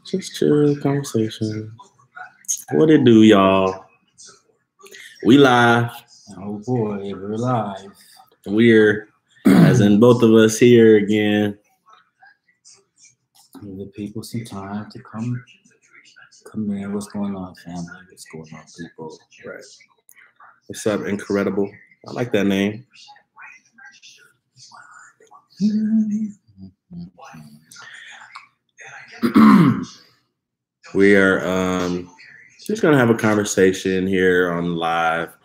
Just chill conversation. What it do, y'all? We live. Oh boy, we're live. We're, as in both of us here again. Give the people some time to come in. What's going on, family? What's going on, people? Right. What's up, Incredible? I like that name. We are just gonna have a conversation here on live.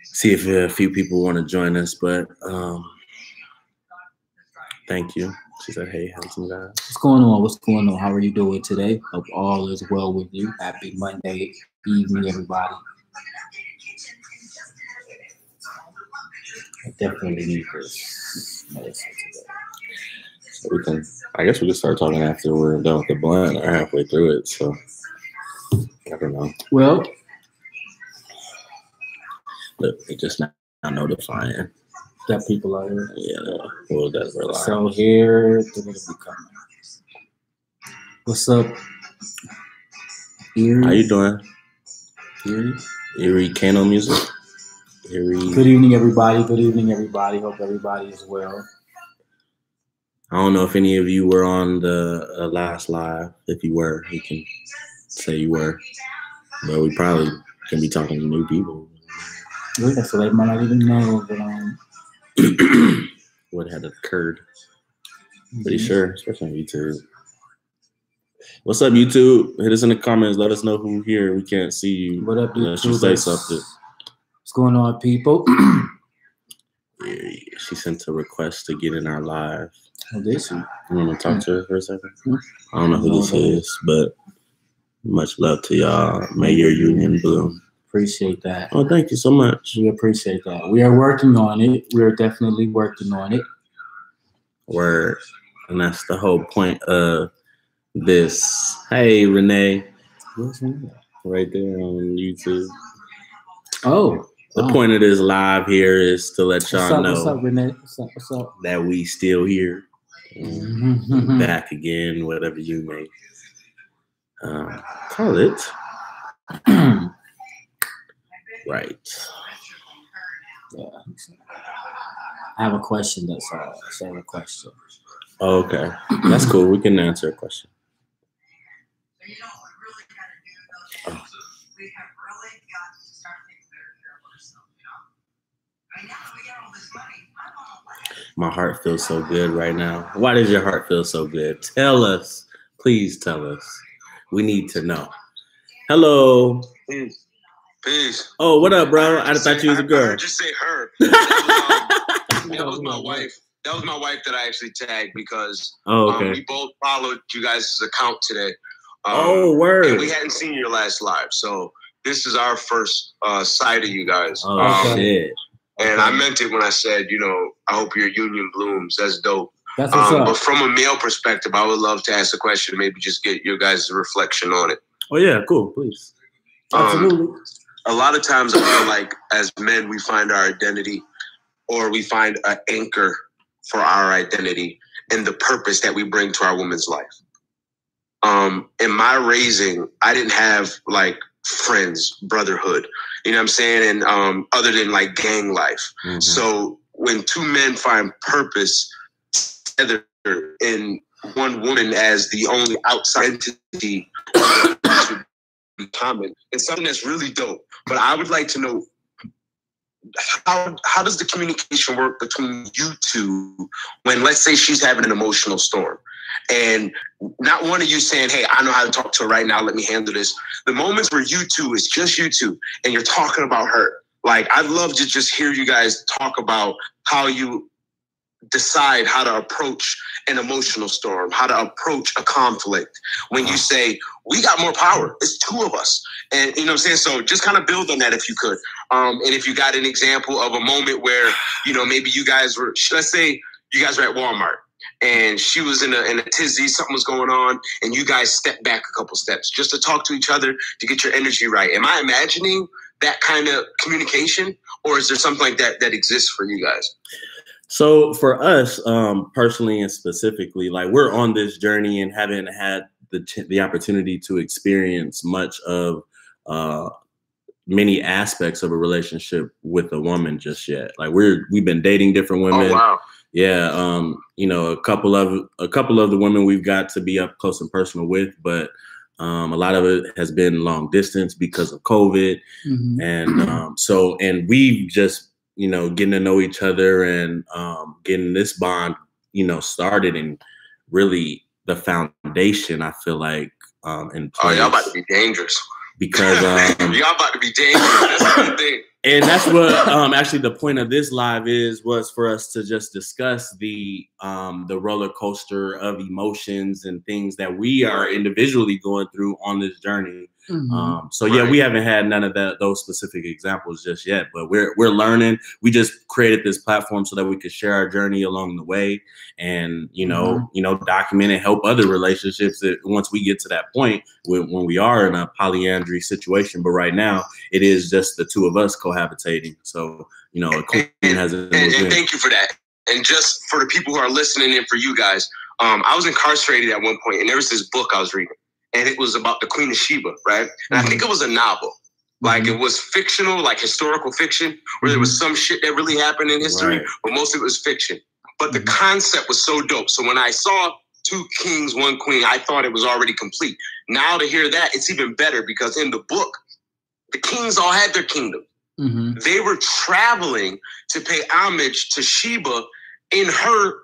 See if a few people want to join us, but thank you. She said, "Hey, handsome guy." What's going on? What's going on? How are you doing today? Hope all is well with you. Happy Monday evening, everybody. I definitely need this medicine today. So I guess we can start talking after we're done with the blunt or halfway through it. So I don't know. Well, look, it just not notifying that people are here. Yeah, well, that's real. So here they're gonna be coming. What's up, Erie? How you doing? Erie Kano music. Good evening, everybody. Good evening, everybody. Hope everybody is well. I don't know if any of you were on the last live. If you were, you can say you were. But we probably can be talking to new people. Yeah, so they might not even know that what had occurred. Pretty sure, especially on YouTube. What's up, YouTube? Hit us in the comments. Let us know who's here. We can't see you. What up, unless you say something. What's going on, people? Yeah, she sent a request to get in our live. Oh, did she? You want to talk to her for a second? I don't know who this is, but much love to y'all. May your union bloom. Appreciate that. Oh, thank you so much. We appreciate that. We are working on it. We are definitely working on it. Word. And that's the whole point of this. Hey, Renee. Where's Renee? Right there on YouTube. Oh. The point of this live here is to let y'all know. What's up, Renee? What's up? That we still here. Back again, whatever you may call it. Right. Yeah. I have a question. That's all. I have a question. Oh, okay. That's cool. We can answer a question. So you know what we really got to do though? We have really got to start taking better care of ourselves, you know? I mean, now that we got all this money, I'm on the way. My heart feels so good right now. Why does your heart feel so good? Tell us. Please tell us. We need to know. Hello. Peace. Oh, what up, bro? I thought you was a girl. Just say her. That was my wife. That was my wife that I actually tagged because we both followed you guys' account today. Word. And we hadn't seen your last live, so this is our first sight of you guys. Oh, shit. And I meant it when I said, you know, I hope your union blooms. That's dope. That's what's up. But from a male perspective, I would love to ask a question, maybe just get your guys' reflection on it. Oh, yeah, cool, please. Absolutely. A lot of times I feel like as men, we find our identity or we find an anchor for our identity and the purpose that we bring to our woman's life. In my raising, I didn't have like friends, brotherhood, you know what I'm saying? And other than like gang life. Mm-hmm. So when two men find purpose together in one woman as the only outside entity common, it's something that's really dope. But I would like to know how does the communication work between you two when, let's say, she's having an emotional storm and not one of you saying, hey, I know how to talk to her right now, let me handle this. The moments where you two, it's just you two and you're talking about her. Like, I'd love to just hear you guys talk about how you decide how to approach an emotional storm, how to approach a conflict. When you say, we got more power, it's two of us. And you know what I'm saying? So just kind of build on that if you could. And if you got an example of a moment where, you know, maybe you guys were, let's say you guys were at Walmart and she was in a tizzy, something was going on, and you guys stepped back a couple steps just to talk to each other, to get your energy right. Am I imagining that kind of communication, or is there something like that that exists for you guys? So for us, personally and specifically, like we're on this journey and haven't had the opportunity to experience much of many aspects of a relationship with a woman just yet. Like we've been dating different women. Oh wow. Yeah, you know, a couple of the women we've got to be up close and personal with, but a lot of it has been long distance because of COVID, and and we've just, you know, getting to know each other and getting this bond, you know, started, and really the foundation, I feel like, in place. Oh, y'all about to be dangerous. Because y'all about to be dangerous. That's the thing. And that's what actually the point of this live was for us to just discuss the roller coaster of emotions and things that we are individually going through on this journey. So yeah, we haven't had none of those specific examples just yet, but we're learning. We just created this platform so that we could share our journey along the way, and you know, document and help other relationships that once we get to that point when we are in a polyandry situation. But right now, it is just the two of us cohabitating. So you know, a queen hasn't. And thank you for that. And just for the people who are listening and for you guys, I was incarcerated at one point, and there was this book I was reading. And it was about the Queen of Sheba, right? And I think it was a novel. Like it was fictional, like historical fiction, where there was some shit that really happened in history, but most of it was fiction. But the concept was so dope. So when I saw 2 kings, 1 queen, I thought it was already complete. Now to hear that, it's even better because in the book, the kings all had their kingdom. They were traveling to pay homage to Sheba in her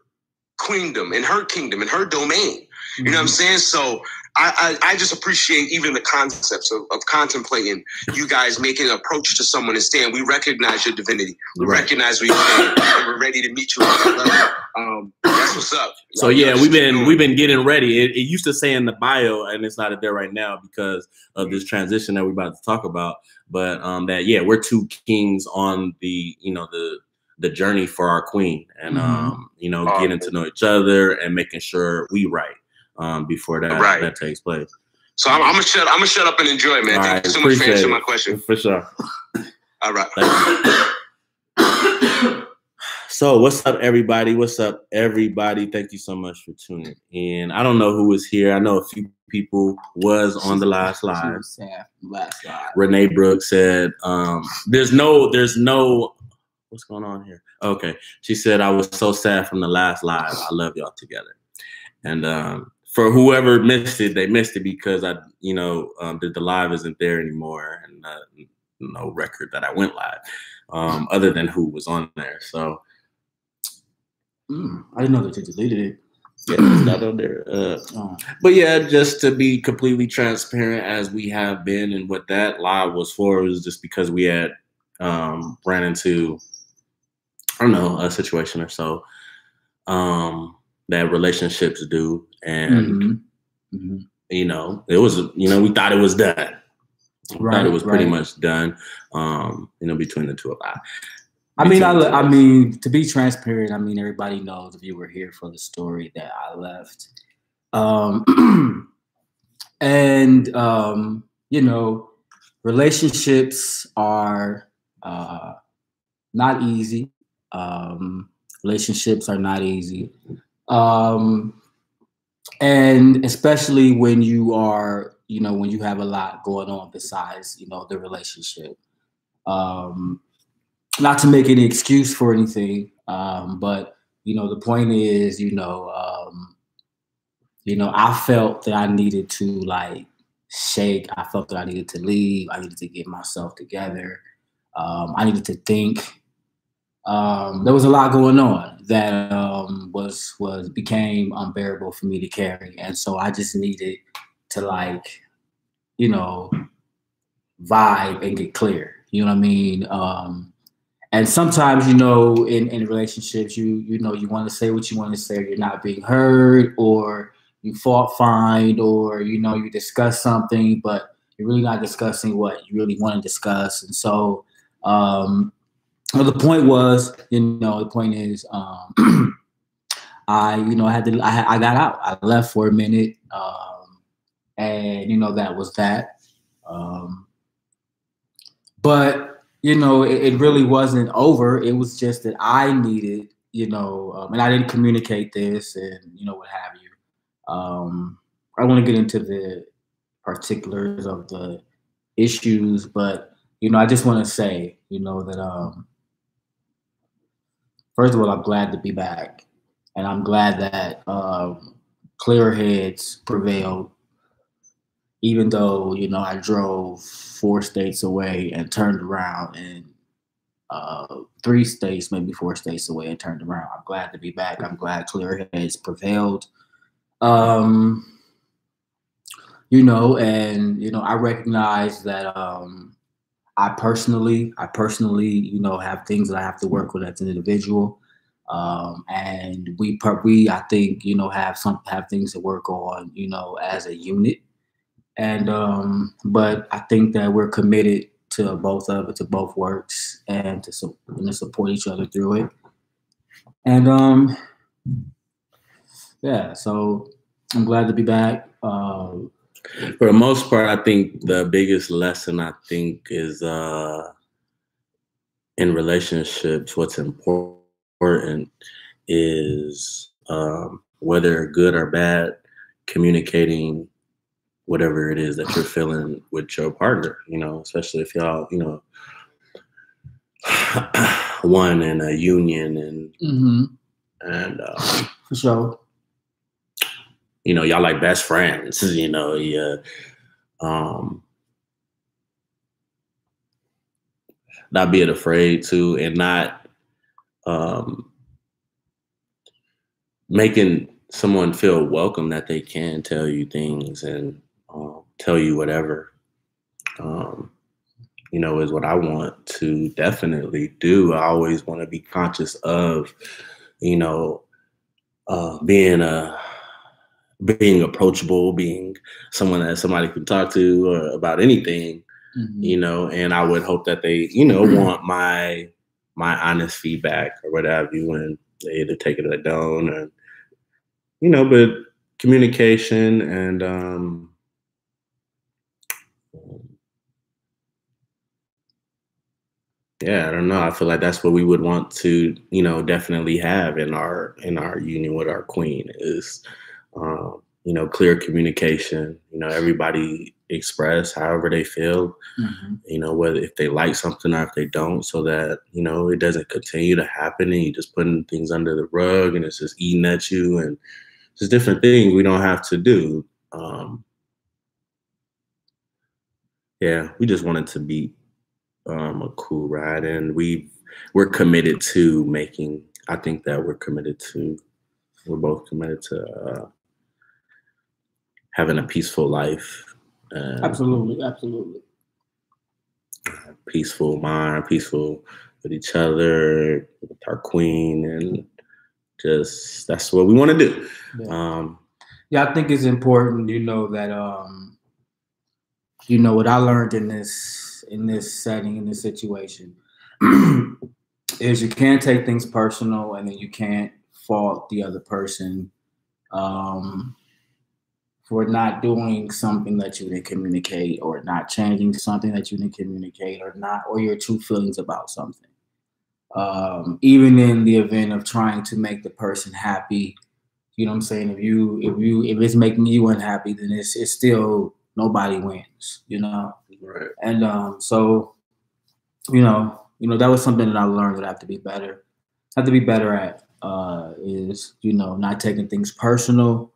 queendom, in her kingdom, in her domain. You know what I'm saying? So I just appreciate even the concepts of contemplating you guys making an approach to someone and saying, we recognize your divinity. We recognize where you're and we're ready to meet you on that level. That's what's up. So yeah, we've been getting ready. It used to say in the bio, and it's not there right now because of this transition that we're about to talk about. But that yeah, we're 2 kings on the, you know, the journey for our queen, and you know, getting to know each other and making sure we right. Before that takes place. So I'm gonna shut up and enjoy, man. Thank you so much for answering my question. For sure. All right. So what's up, everybody? Thank you so much for tuning in. I don't know who was here. I know a few people was on the last live. Renee Brooks said, there's no what's going on here? Okay. She said, I was so sad from the last live. I love y'all together. And for whoever missed it, they missed it because I, you know, the live isn't there anymore, and no record that I went live, other than who was on there. So I didn't know that you deleted it. Yeah, it's not on there. But yeah, just to be completely transparent, as we have been, and what that live was for was just because we had ran into, I don't know, a situation or so that relationships do, and you know, it was, you know, we thought it was done. We thought it was pretty much done. You know, between the two of us. I mean, to be transparent, I mean, everybody knows if you were here for the story that I left. And you know, relationships are not easy. Relationships are not easy. And especially when you are, you know, when you have a lot going on besides, you know, the relationship. Not to make any excuse for anything, but, you know, the point is, you know, I felt that I needed to like shake. I felt that I needed to leave. I needed to get myself together. I needed to think. There was a lot going on that became unbearable for me to carry. And so I just needed to, like, you know, vibe and get clear. You know what I mean? And sometimes, you know, in relationships, you know, you want to say what you want to say, or you're not being heard, or you fault find, or, you know, you discuss something, but you're really not discussing what you really want to discuss. And so, well, the point is, I got out. I left for a minute, and, you know, that was that. But, you know, it really wasn't over. It was just that I needed, you know, and I didn't communicate this, and, you know, what have you. I want to get into the particulars of the issues, but I just want to say, that first of all, I'm glad to be back, and I'm glad that clear heads prevailed, even though I drove 4 states away and turned around, and 3 states, maybe 4 states away and turned around. I'm glad to be back. I'm glad clear heads prevailed. And I recognize that I personally, have things that I have to work with as an individual. And we I think, have things to work on, as a unit. And but I think that we're committed to both works, and to support each other through it. And yeah, so I'm glad to be back. For the most part, I think the biggest lesson is in relationships, what's important is whether good or bad, communicating whatever it is that you're feeling with your partner, especially if y'all, one in a union, and for sure. Y'all like best friends, not being afraid to, and not making someone feel welcome, that they can tell you things and tell you whatever, is what I want to definitely do. I always want to be conscious of, being approachable, being someone that somebody can talk to about anything, and I would hope that they, want my honest feedback or what have you, and they either take it or they don't, and, but communication and, yeah, I don't know. I feel like that's what we would want to, definitely have in our union with our queen is, clear communication. Everybody express however they feel. Whether if they like something or if they don't, so that it doesn't continue to happen and you just putting things under the rug and it's just eating at you, and just different things we don't have to do. Yeah, we just wanted to be a cool ride, and we're committed to making. I think that we're both committed to having a peaceful life. Absolutely. Peaceful mind, peaceful with each other, with our queen, and just that's what we want to do. Yeah. I think it's important, that what I learned in this setting, in this situation, is you can't take things personal, and then you can't fault the other person for not doing something that you didn't communicate, or not changing something that you didn't communicate, or your true feelings about something. Even in the event of trying to make the person happy, you know what I'm saying? If it's making you unhappy, then it's still, nobody wins, Right. And so, that was something that I learned that I have to be better at, is, not taking things personal.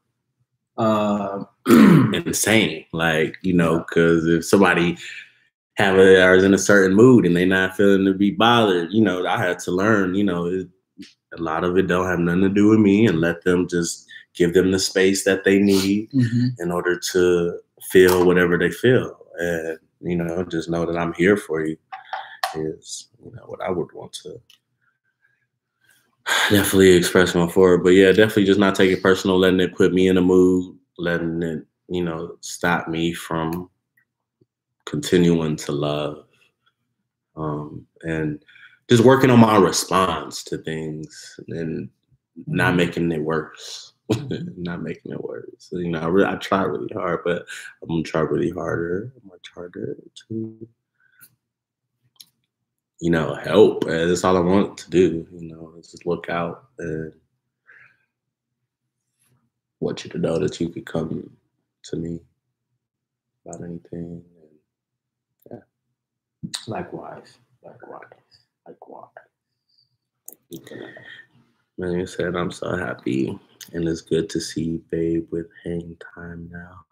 Insane, like, because if somebody is in a certain mood and they not feeling to be bothered, I had to learn, a lot of it don't have nothing to do with me, and let them just give them the space that they need in order to feel whatever they feel. And, just know that I'm here for you is, what I would want to definitely express going forward. But yeah, definitely just not take it personal, letting it put me in a mood, letting it, stop me from continuing to love. And just working on my response to things and not making it worse. Not making it worse. So, I try really hard, but I'm gonna try really much harder to, help. That's all I want to do. Is just look out and want you to know that you could come to me about anything. And Likewise. Like I said, I'm so happy, and it's good to see Babe with hang time now.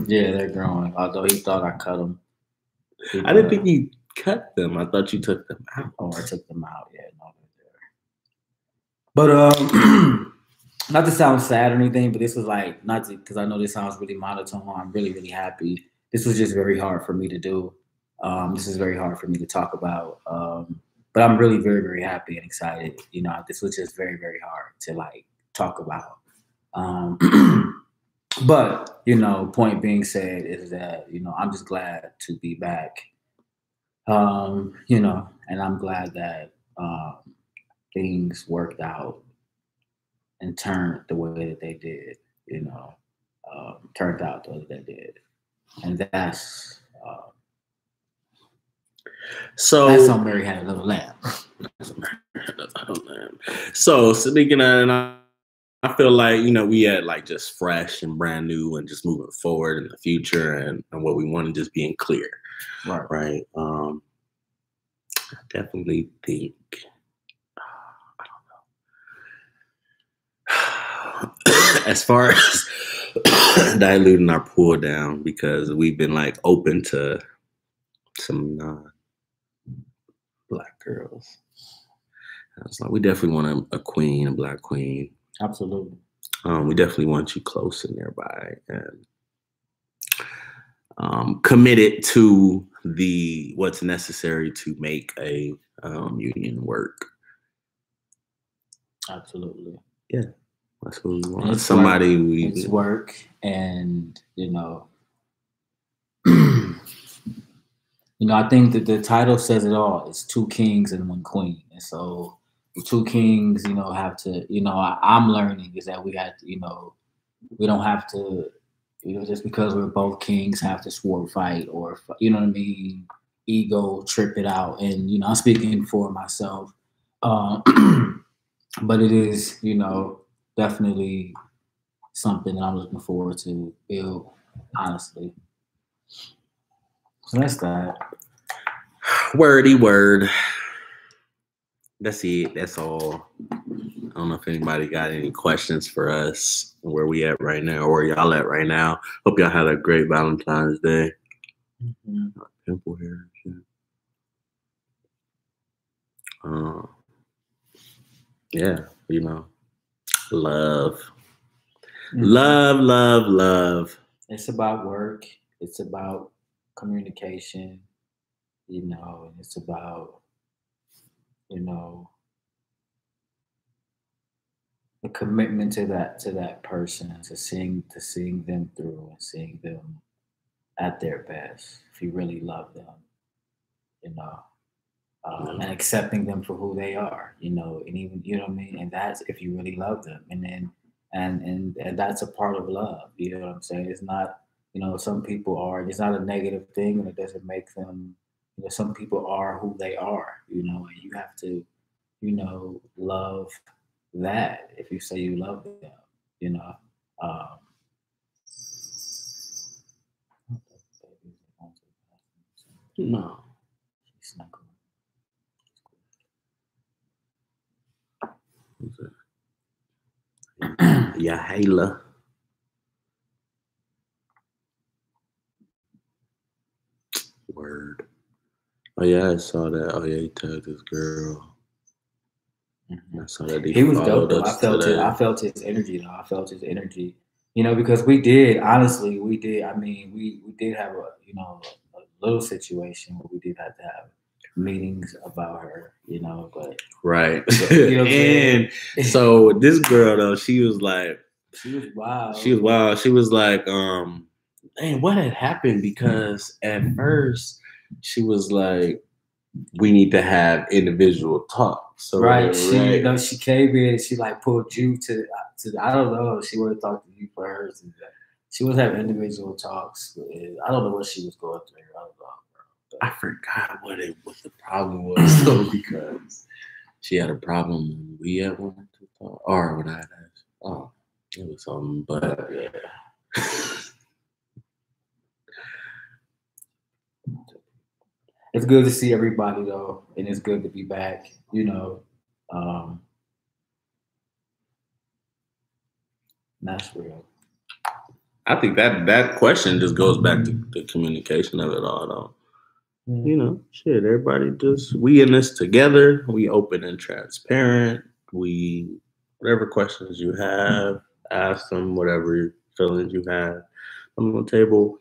Yeah, they're growing. Although he thought I cut them. I didn't think you cut them. I thought you took them out. Oh, I took them out. Yeah, no, they're there. But not to sound sad or anything, but this was like not to, because I know this sounds really monotone. I'm really, really happy. This was just very hard for me to do. This is very hard for me to talk about. But I'm really very, very happy and excited. You know, this was just very, very hard to like talk about. But, you know, point being said is that, you know, I'm just glad to be back. You know, and I'm glad that things worked out and turned the way that they did, you know, turned out the way that they did. And that's how Mary had a little lamb. So speaking of, and I feel like, you know, we had like just fresh and brand new and just moving forward in the future and what we want to just being clear. Right. I definitely think, I don't know, as far as diluting our pool down, because we've been like open to some non-Black girls. I was like, we definitely want a queen, a Black queen. Absolutely. We definitely want you close and nearby and committed to what's necessary to make a union work. Absolutely. Yeah, that's what we want. It's somebody work. It's work, and you know, I think that the title says it all. It's 2 kings and 1 queen, and so the 2 kings, you know, have to. You know, I'm learning is that we got, you know, we don't have to, you know, just because we're both kings, have to sword fight or, you know what I mean, ego trip it out. And you know, I'm speaking for myself, but it is, you know, definitely something that I'm looking forward to build, honestly. So that's that. Wordy word. That's it. That's all. I don't know if anybody got any questions for us, where we at right now, or where y'all at right now. Hope y'all had a great Valentine's Day. Mm-hmm. Pimple hair and shit. Yeah, you know, love. Mm-hmm. Love. It's about work. It's about communication, you know, and it's about, you know, the commitment to that person, to seeing them through and seeing them at their best. If you really love them, you know, and accepting them for who they are, you know, and even, you know what I mean. And that's if you really love them, and then and that's a part of love. You know what I'm saying? It's not, you know, some people are. It's not a negative thing, and it doesn't make them. You know, some people are who they are. You know, and you have to, you know, love that if you say you love them, you know. No. Yeah, Hayla. Word. Oh yeah, I saw that. Oh yeah, he tagged this girl. Mm-hmm. I saw that he was dope though. I felt it. I felt his energy though. I felt his energy. You know, because we did. Honestly, we did. I mean, we did have a, you know, a little situation where we did have to have meetings about her. You know, but right. You know and so this girl though, she was wild. She was like, "Hey, what had happened?" Because at first she was like, we need to have individual talks. So right. You know, she came in and she like pulled you to I don't know. She wanted to talk to you first. And she was having individual talks. I don't know what she was going through. I don't know. I forgot what the problem was though, because she had a problem when we had wanted to talk, or when I had asked. Oh, It was something, but Yeah. It's good to see everybody though, and it's good to be back. You know, that's real. I think that question just goes back to the communication of it all, though. You know, shit, everybody we in this together. We open and transparent. We, whatever questions you have, ask them, whatever feelings you have on the table,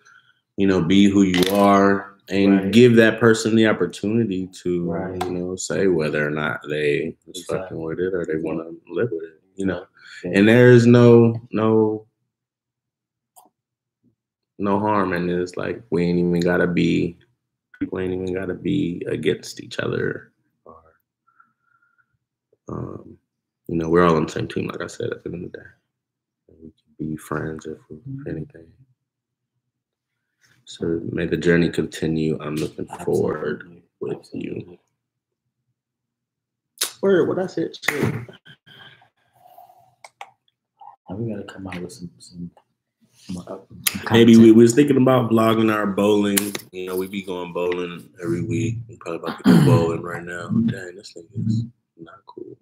you know, be who you are and give that person the opportunity to, you know, say whether or not they is fucking with it or they want to live with it, you know. And there's no harm in this. Like, we ain't even gotta be against each other, or you know, we're all on the same team, like I said, at the end of the day. We can be friends if anything. So may the journey continue. I'm looking forward with you. Word, what I said, shit. We gotta come out with some maybe we was thinking about vlogging our bowling. You know, we be going bowling every week. We probably about to go bowling right now. Dang, this thing is not cool.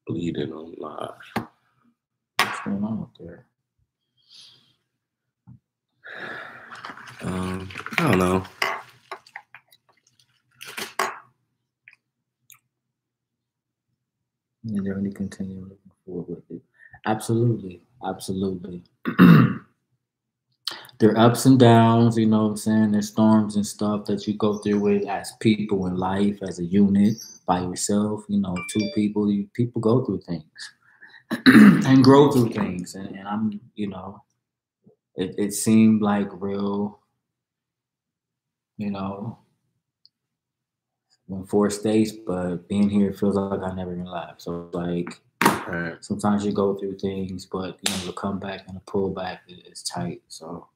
Bleeding on live. What's going on up there? I don't know. And they're going to continue looking forward with it. Absolutely. There are ups and downs, you know what I'm saying? There's storms and stuff that you go through with as people in life, as a unit, by yourself. You know, two people, people go through things and grow through things. And I'm, you know, it seemed like real, you know, went 4 states, but being here feels like I never even left. So like, sometimes you go through things, but you know, the comeback and the pullback is tight. So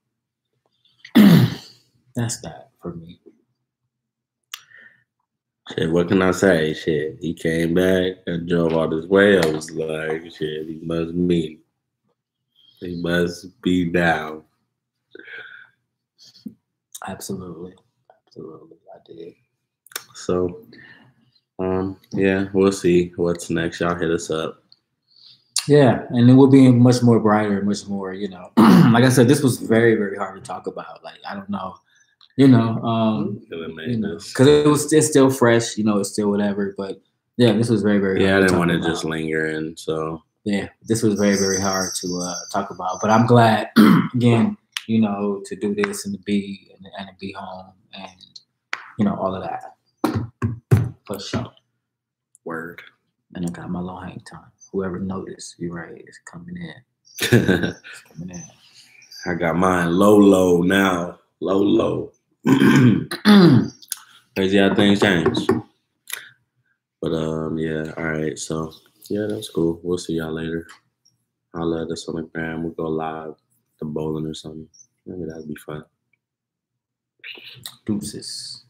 that's that for me. Shit, what can I say? Shit, he came back and drove all this way. I was like, shit, he must mean. He must be down. Absolutely, I did. So, yeah, we'll see what's next. Y'all hit us up. Yeah, and it will be much more brighter, much more, you know. Like I said, this was very, very hard to talk about. Like, I don't know, you know, because it's still fresh, you know, it's still whatever. But yeah, this was very, very hard. Yeah, I didn't want to just linger in. So yeah, this was very, very hard to talk about. But I'm glad, again, you know, to do this and to be home and you know all of that for sure. Word. And I got my low hang time. Whoever noticed, you're right, it's coming in. It's coming in. I got mine low now. Low. Crazy how things change. But yeah, all right. So yeah, that's cool. We'll see y'all later. I'll let us on the gram. We'll go live to bowling or something. Maybe that'd be fun. Deuces.